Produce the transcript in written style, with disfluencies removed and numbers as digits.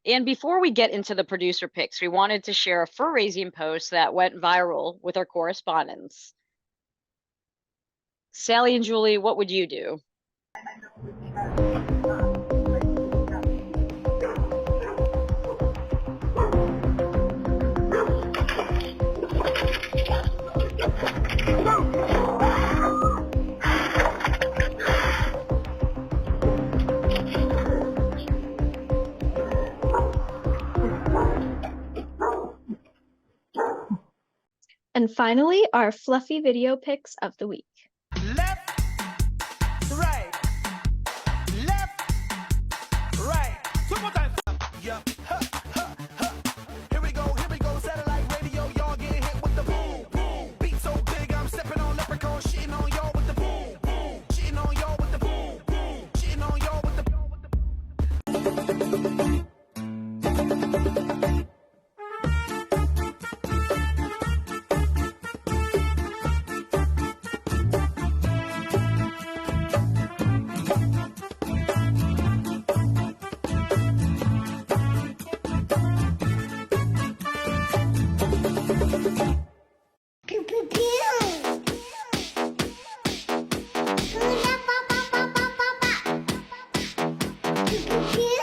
And before we get into the producer picks, we wanted to share a fur raising post that went viral with our correspondents. Sally and Julie, what would you do? And finally, our fluffy video picks of the week. Left, right, left, right. Two more times. Yeah. Here we go, satellite radio. Y'all getting hit with the boom, boom. Beat so big, I'm stepping on leprechaun, shitting on y'all with the boom, boom. Shitting on y'all with the boom, boom. Shitting on y'all with the boom. Pew pew pew. Hula pa pa pa pa pa pa. Pew pew pew.